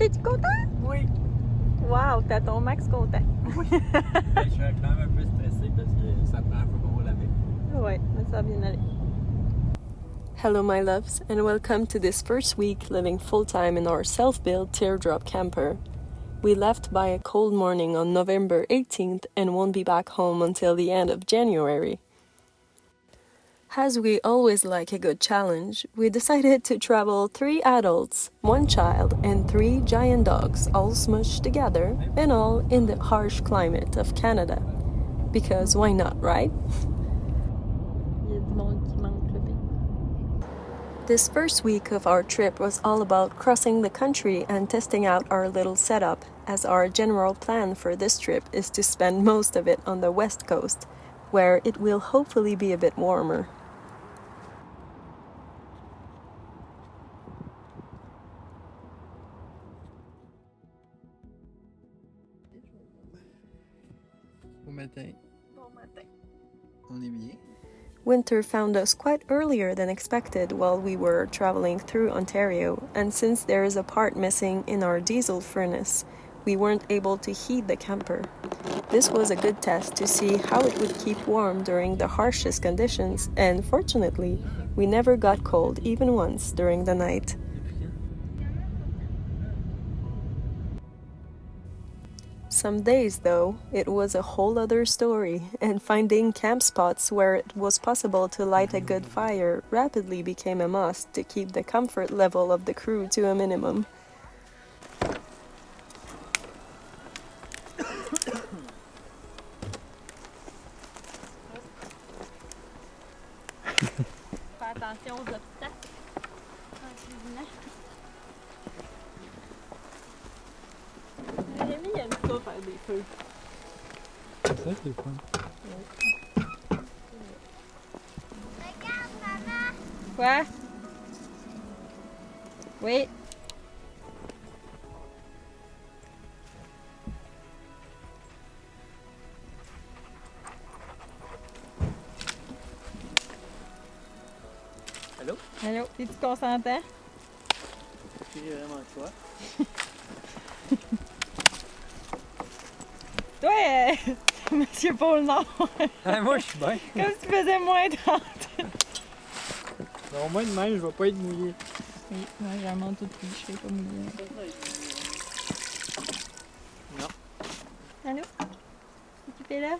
T'es-tu content? Oui. Wow, t'as ton max content. Oui. Je suis quand même un peu stressé parce que ça prend un peu pour laver. Ouais, mais ça va bien aller. Hello my loves, and welcome to this first week living full-time in our self-built teardrop camper. We left by a cold morning on November 18th and won't be back home until the end of January. As we always like a good challenge, we decided to travel 3 adults, 1 child, and 3 giant dogs all smushed together, and all in the harsh climate of Canada. Because why not, right? This first week of our trip was all about crossing the country and testing out our little setup, as our general plan for this trip is to spend most of it on the west coast, where it will hopefully be a bit warmer. Bon matin. On est bien. Winter found us quite earlier than expected while we were traveling through Ontario, and since there is a part missing in our diesel furnace, we weren't able to heat the camper. This was a good test to see how it would keep warm during the harshest conditions, and fortunately, we never got cold even once during the night. Some days, though, it was a whole other story, and finding camp spots where it was possible to light a good fire rapidly became a must to keep the comfort level of the crew to a minimum. Fais attention aux obstacles en cuisinant. Remi aime ça faire des feux. Ça, c'est le fun. Regarde, maman! Quoi? Oui. Allô? Allô, es-tu consentant? J'ai vraiment le choix. Toi, Monsieur Pôle Nord, Ah, moi, je suis bien. comme si tu faisais moins 30. Au moins de même, je vais pas être mouillé. Oui, moi j'ai un manteau de pluie, je serai pas mouillée. Non. Allô? Occupé là?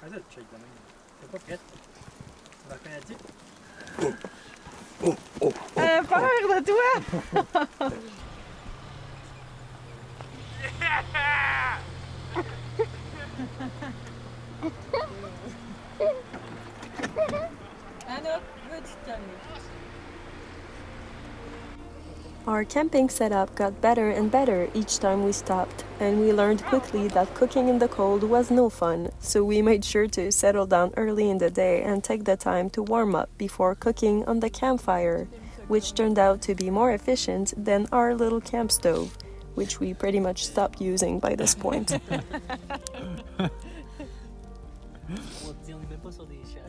Quand ça, tu check de même? T'es pas prête? Tu vas reconnaître? Elle a peur de toi! Anna, veux-tu te calmer? Our camping setup got better and better each time we stopped, and we learned quickly that cooking in the cold was no fun, so we made sure to settle down early in the day and take the time to warm up before cooking on the campfire, which turned out to be more efficient than our little camp stove, which we pretty much stopped using by this point. On est même pas sur des chaises.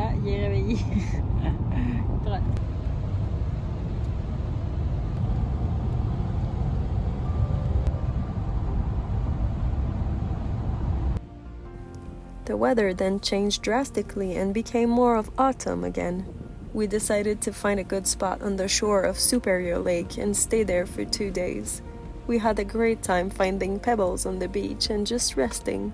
Ah, il est réveillé. Prêt. The weather then changed drastically and became more of autumn again. We decided to find a good spot on the shore of Superior Lake and stay there for 2 days. We had a great time finding pebbles on the beach and just resting.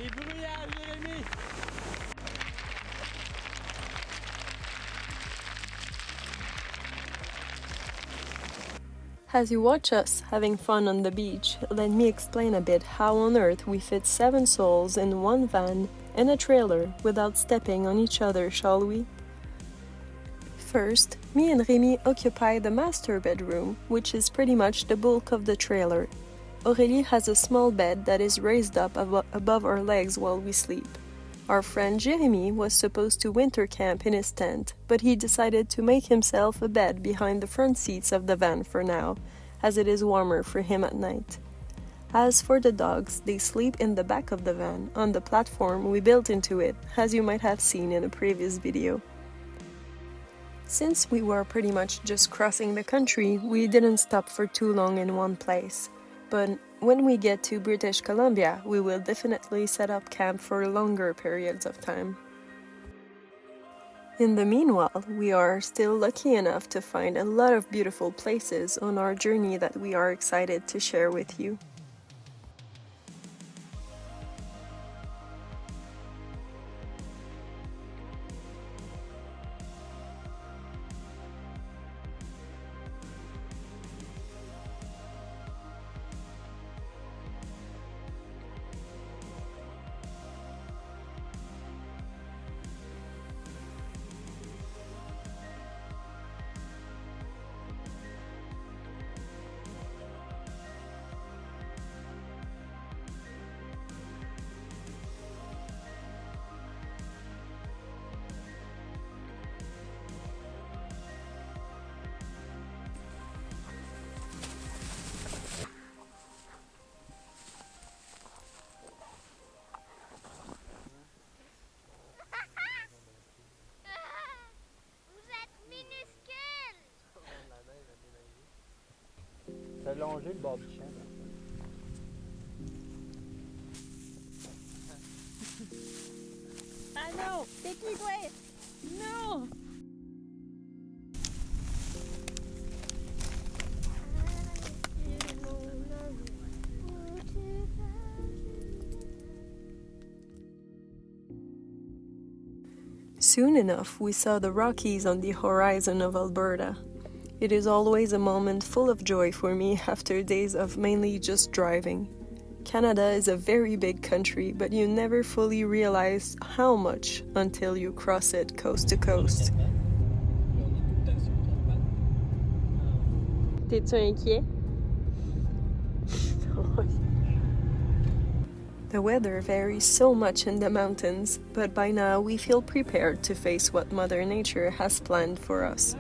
T'es bruyant, Jérémy! As you watch us having fun on the beach, let me explain a bit how on earth we fit 7 souls in one van and a trailer without stepping on each other, shall we? First, me and Remi occupy the master bedroom, which is pretty much the bulk of the trailer. Aurélie has a small bed that is raised up above our legs while we sleep. Our friend Jérémy was supposed to winter camp in his tent, but he decided to make himself a bed behind the front seats of the van for now, as it is warmer for him at night. As for the dogs, they sleep in the back of the van, on the platform we built into it, as you might have seen in a previous video. Since we were pretty much just crossing the country, we didn't stop for too long in one place. But when we get to British Columbia, we will definitely set up camp for longer periods of time. In the meanwhile, we are still lucky enough to find a lot of beautiful places on our journey that we are excited to share with you. T'as longé le bord du champ. Ah non! C'est qui, toi? Non! Soon enough, we saw the Rockies on the horizon of Alberta. It is always a moment full of joy for me after days of mainly just driving. Canada is a very big country, but you never fully realize how much until you cross it coast to coast. T'es-tu inquiet? The weather varies so much in the mountains, but by now we feel prepared to face what Mother Nature has planned for us.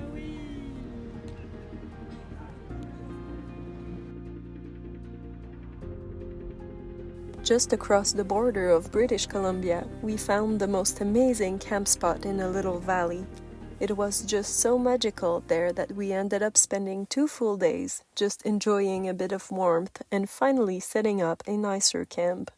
Just across the border of British Columbia, we found the most amazing camp spot in a little valley. It was just so magical there that we ended up spending 2 full days just enjoying a bit of warmth and finally setting up a nicer camp.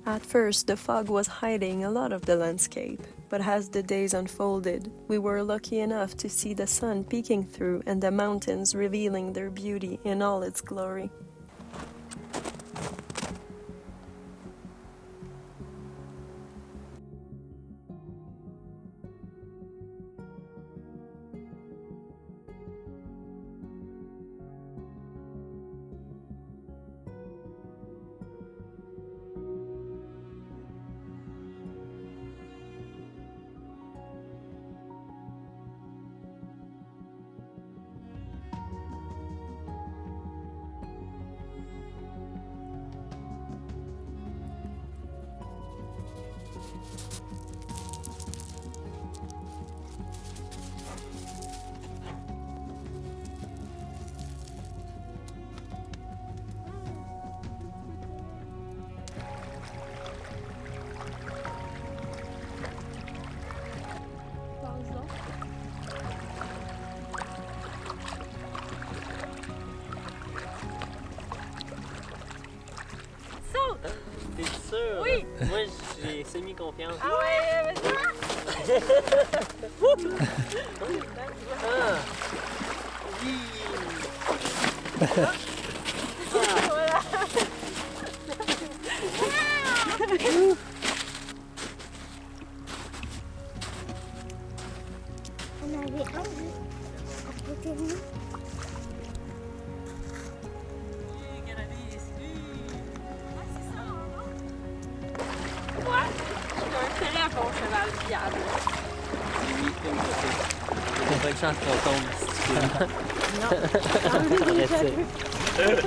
At first, the fog was hiding a lot of the landscape, but as the days unfolded, we were lucky enough to see the sun peeking through and the mountains revealing their beauty in all its glory. Moi, j'ai semi-confiance. Ah ouais, vas-y. Ah! Oui! Voilà. On avait un juste à côté de nous. Je suis un très bon cheval fiable. T'as pas de chance qu'on tombe si tu fais. Arrête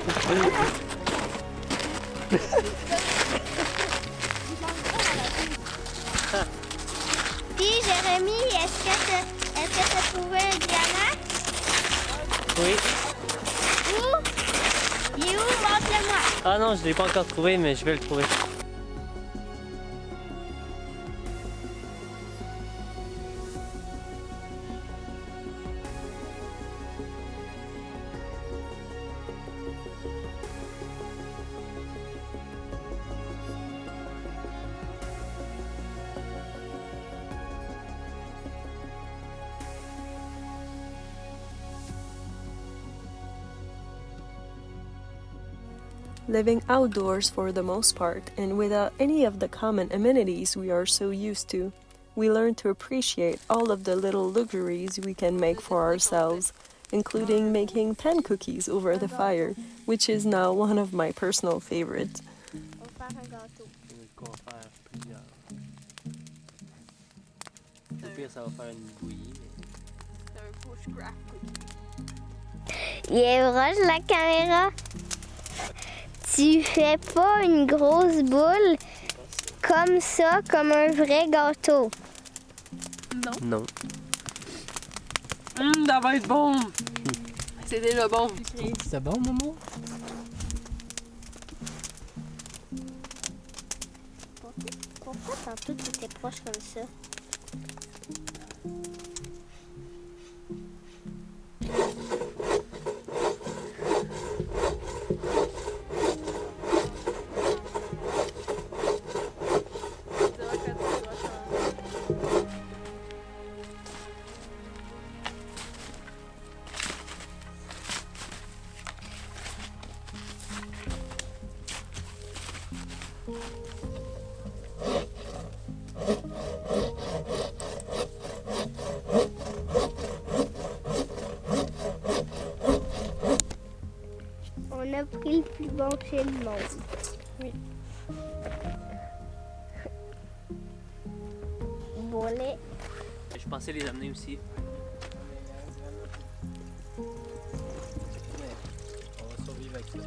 Puis Jérémy, est-ce que tu as trouvé un diamant? Oui. Où? Il est où? Montre-le-moi. Ah non, je l'ai pas encore trouvé, mais je vais le trouver. Living outdoors for the most part, and without any of the common amenities we are so used to, we learn to appreciate all of the little luxuries we can make for ourselves, including making pan cookies over the fire, which is now one of my personal favorites. On va faire un gâteau. Qu'on va faire plusieurs. Au pire, ça va faire une bouillie. C'est un bushcraft cookie. Il est proche de la caméra. Tu fais pas une grosse boule comme ça, comme un vrai gâteau. Non. Ça va être bon. C'est déjà bon. C'est bon, Momo? Pourquoi tantôt tu étais proche comme ça? On a pris le plus bon chez le monde. Oui. Bon lait. Je pensais les amener aussi. On va survivre avec ça.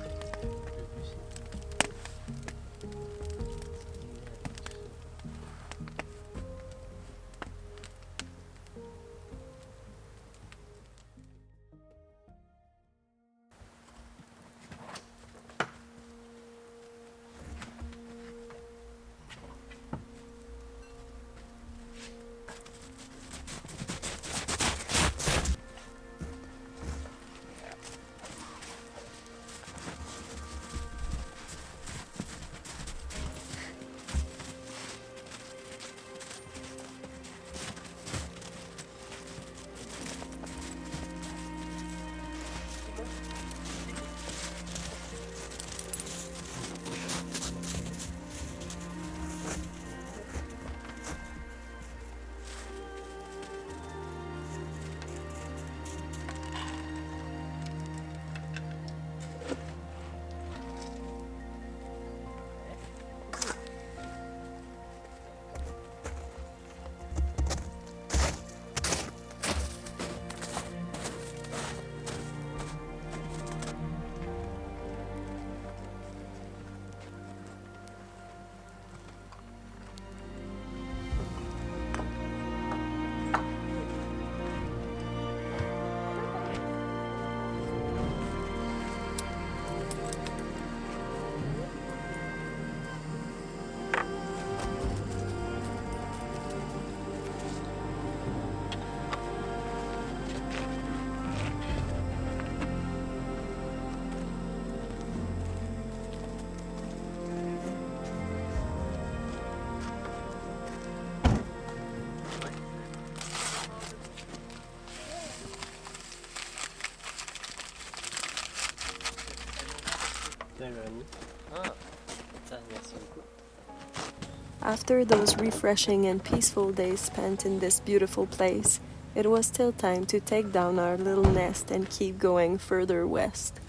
After those refreshing and peaceful days spent in this beautiful place, it was still time to take down our little nest and keep going further west.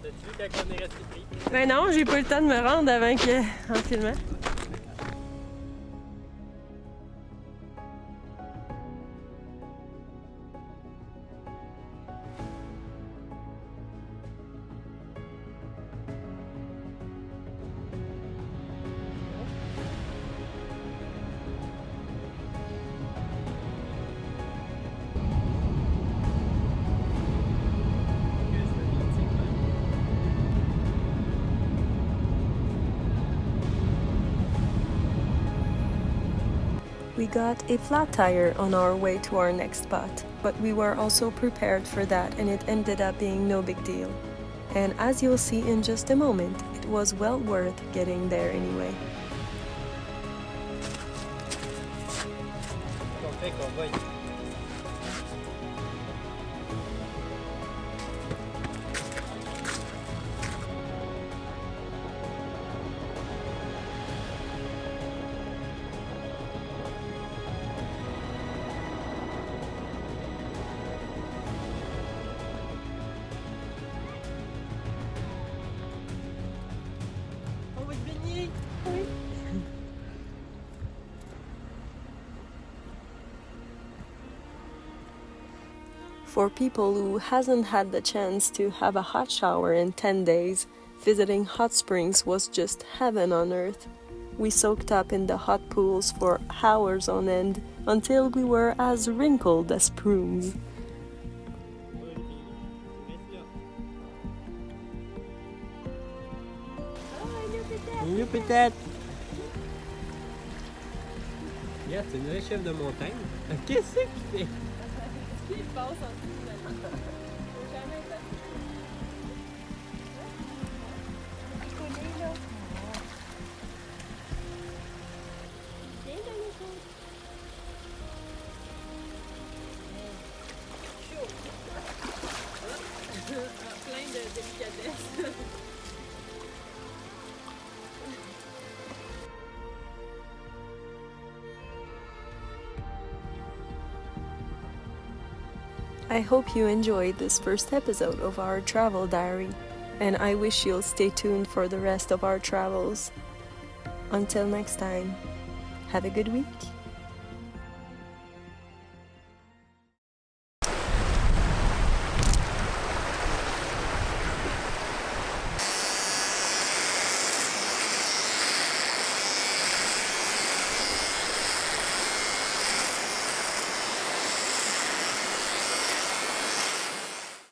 T'as-tu vu quand on est resté pris? Ben non, j'ai pas eu le temps de me rendre avant que... en filmant. We got a flat tire on our way to our next spot, but we were also prepared for that and it ended up being no big deal. And as you'll see in just a moment, it was well worth getting there anyway. On fait qu'on va y... On va te baigner! Oui! For people who hasn't had the chance to have a hot shower in 10 days, visiting hot springs was just heaven on earth. We soaked up in the hot pools for hours on end until we were as wrinkled as prunes. Mieux peut-être. Regarde, c'est une vraie chef de montagne. Qu'est-ce qu'il fait? Il passe en dessous de la ligne. Faut jamais être plein de délicatesse. I hope you enjoyed this first episode of our travel diary, and I wish you'll stay tuned for the rest of our travels. Until next time, have a good week.